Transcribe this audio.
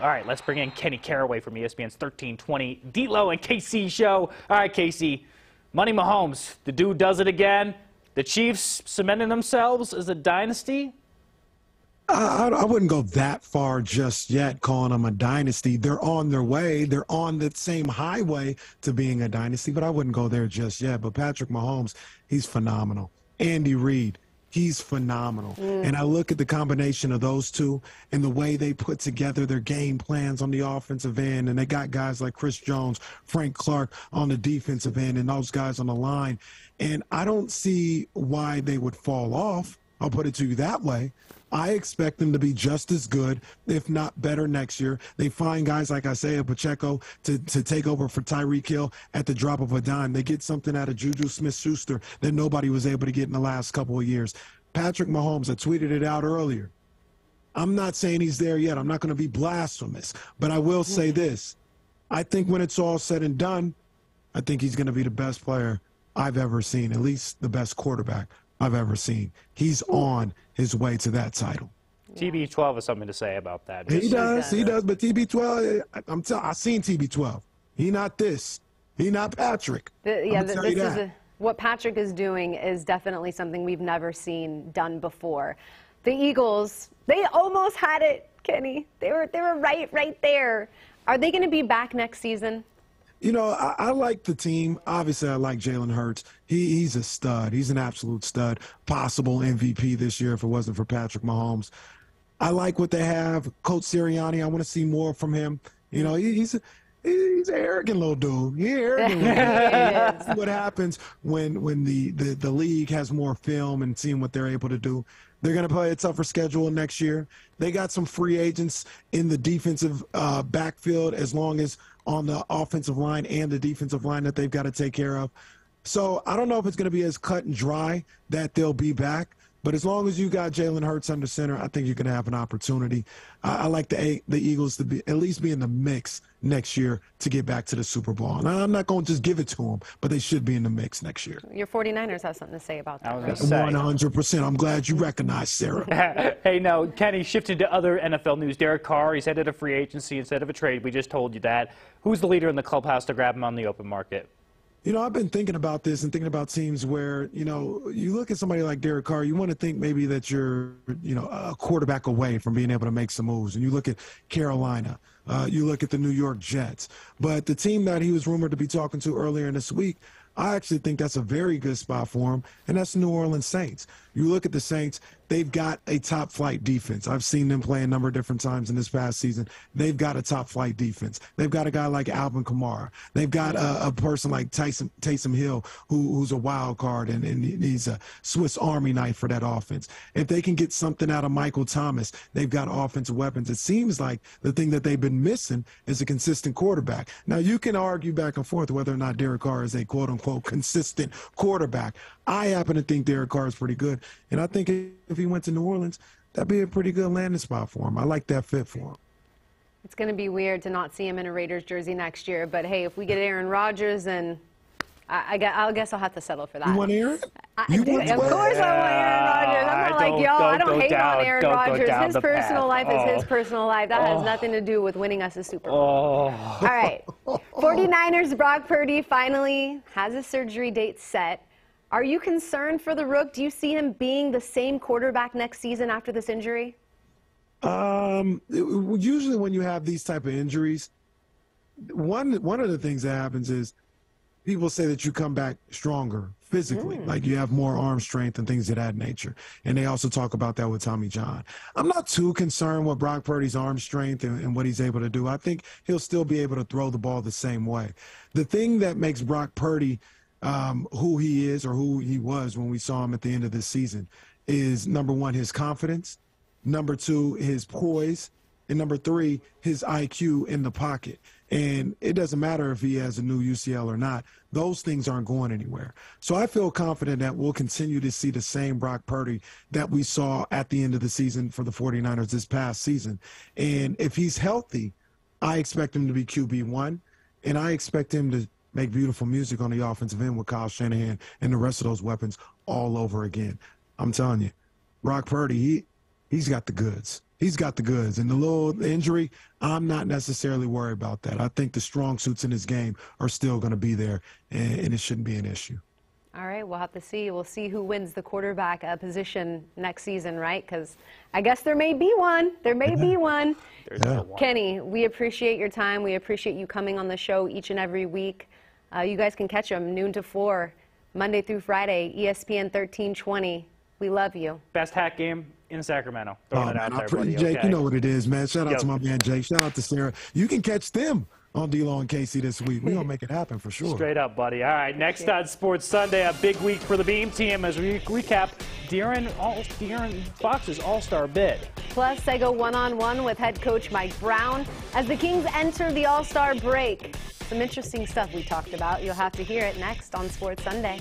All right, let's bring in Kenny Caraway from ESPN's 1320 D-Lo and KC show. All right, KC, Money Mahomes, the dude does it again. The Chiefs cementing themselves as a dynasty? I wouldn't go that far just yet, calling them a dynasty. They're on their way. They're on the same highway to being a dynasty, but I wouldn't go there just yet. But Patrick Mahomes, he's phenomenal. Andy Reid, he's phenomenal. And I look at the combination of those two and the way they put together their game plans on the offensive end. And they got guys like Chris Jones, Frank Clark on the defensive end, and those guys on the line. And I don't see why they would fall off. I'll put it to you that way. I expect them to be just as good, if not better, next year. They find guys like Isaiah Pacheco to take over for Tyreek Hill at the drop of a dime. They get something out of Juju Smith-Schuster that nobody was able to get in the last couple of years. Patrick Mahomes, I tweeted it out earlier. I'm not saying he's there yet. I'm not going to be blasphemous. But I will say this. I think when it's all said and done, I think he's going to be the best player I've ever seen, at least the best quarterback I've ever seen. He's on his way to that title. TB12 has something to say about that. He does, but TB12, I've seen TB12. He not this. He not Patrick. What Patrick is doing is definitely something we've never seen done before. The Eagles, they almost had it, Kenny. They were right there. Are they going to be back next season? You know, I like the team. Obviously, I like Jalen Hurts. He's a stud. He's an absolute stud. Possible MVP this year if it wasn't for Patrick Mahomes. I like what they have. Coach Sirianni, I want to see more from him. You know, he's an arrogant little dude. He's arrogant. See what happens when the league has more film and seeing what they're able to do. They're going to play a tougher schedule next year. They got some free agents in the defensive backfield as long as on the offensive line and the defensive line that they've got to take care of. So I don't know if it's going to be as cut and dry that they'll be back. But as long as you got Jalen Hurts under center, I think you're going to have an opportunity. I like the Eagles to be at least be in the mix next year to get back to the Super Bowl. And I'm not going to just give it to them, but they should be in the mix next year. Your 49ers have something to say about that, right? 100%. I'm glad you recognize, Sarah. Hey, now, Kenny, shifted to other NFL news. Derek Carr, he's headed a free agency instead of a trade. We just told you that. Who's the leader in the clubhouse to grab him on the open market? You know, I've been thinking about this and thinking about teams where, you know, you look at somebody like Derek Carr, you want to think maybe that you're, you know, a quarterback away from being able to make some moves. And you look at Carolina, you look at the New York Jets. But the team that he was rumored to be talking to earlier in this week, I actually think that's a very good spot for him, and that's the New Orleans Saints. You look at the Saints, they've got a top-flight defense. I've seen them play a number of different times in this past season. They've got a top-flight defense. They've got a guy like Alvin Kamara. They've got a person like Taysom Hill, who's a wild card, and he's a Swiss Army knife for that offense. If they can get something out of Michael Thomas, they've got offensive weapons. It seems like the thing that they've been missing is a consistent quarterback. Now, you can argue back and forth whether or not Derek Carr is a quote-unquote consistent quarterback. I happen to think Derek Carr is pretty good, and I think if he went to New Orleans, that'd be a pretty good landing spot for him. I like that fit for him. It's going to be weird to not see him in a Raiders jersey next year, but hey, if we get Aaron Rodgers, then I guess I'll have to settle for that. You want Aaron? Of course I want Aaron Rodgers. I'm not like y'all. I don't hate on Aaron Rodgers. His personal life is his personal life. That has nothing to do with winning us a Super Bowl. All right. 49ers Brock Purdy finally has a surgery date set. Are you concerned for the Rook? Do you see him being the same quarterback next season after this injury? Usually when you have these type of injuries, one of the things that happens is people say that you come back stronger physically, like you have more arm strength and things of that nature. And they also talk about that with Tommy John. I'm not too concerned with Brock Purdy's arm strength and what he's able to do. I think he'll still be able to throw the ball the same way. The thing that makes Brock Purdy who he is or who he was when we saw him at the end of this season is, number one, his confidence, number two, his poise, and number three, his IQ in the pocket. And it doesn't matter if he has a new UCL or not. Those things aren't going anywhere. So I feel confident that we'll continue to see the same Brock Purdy that we saw at the end of the season for the 49ers this past season. And if he's healthy, I expect him to be QB1, and I expect him to make beautiful music on the offensive end with Kyle Shanahan and the rest of those weapons all over again. I'm telling you, Brock Purdy, he's got the goods. he's got the goods. And the little injury, I'm not necessarily worried about that. I think the strong suits in his game are still going to be there, and it shouldn't be an issue. All right, we'll have to see. We'll see who wins the quarterback position next season, right? Because I guess there may be one. There may be one. There's no one. Kenny, we appreciate your time. We appreciate you coming on the show each and every week. You guys can catch him noon to 4, Monday through Friday, ESPN 1320. We love you. Best hat game in Sacramento. Throwing it out there, buddy. Jake, okay. you know what it is, man. Shout out to my man Jake. Shout out to Sarah. You can catch them on D-Lo and Casey this week. We're going to make it happen for sure. Straight up, buddy. All right, next on Sports Sunday, a big week for the Beam team as we recap De'Aaron Fox's All-Star bid. Plus, I go one-on-one with head coach Mike Brown as the Kings enter the All-Star break. Some interesting stuff we talked about. You'll have to hear it next on Sports Sunday.